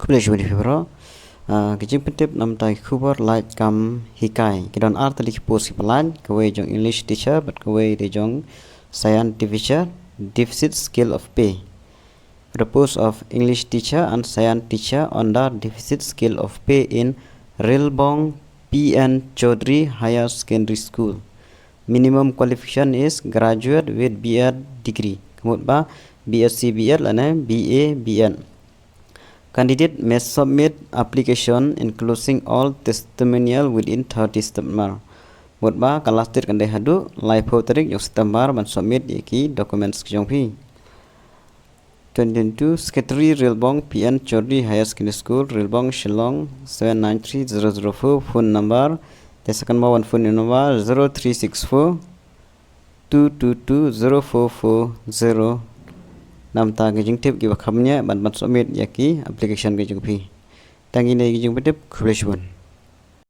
Kublejuan Fibro, Gijim Pentip Namtai Kuber Laitkam hikai. Kidon art lik post kipalan, kaway jong English teacher, but kaway de jong science teacher, deficit skill of pay. The post of English teacher and science teacher under deficit skill of pay in Rilbong PN Chaudhry Higher Secondary School. Minimum qualification is graduate with BEd degree. Kemudian ba BSc BEd lana BA BN. Candidate may submit application including all testimonial within 30 September. Kemudian ba kelas tir kandai hadu live tarik jong September man submit iki documents jong pi. 22 Secretary Rilbong PN Chaudhry Higher Secondary School Rilbong Shillong 793004 phone number. The second one phone number 0364 222 0440. Nam ta gijing tip giba khamnya ban submit yaki application gijing pi. Tangi nei gijing tip khuleshun.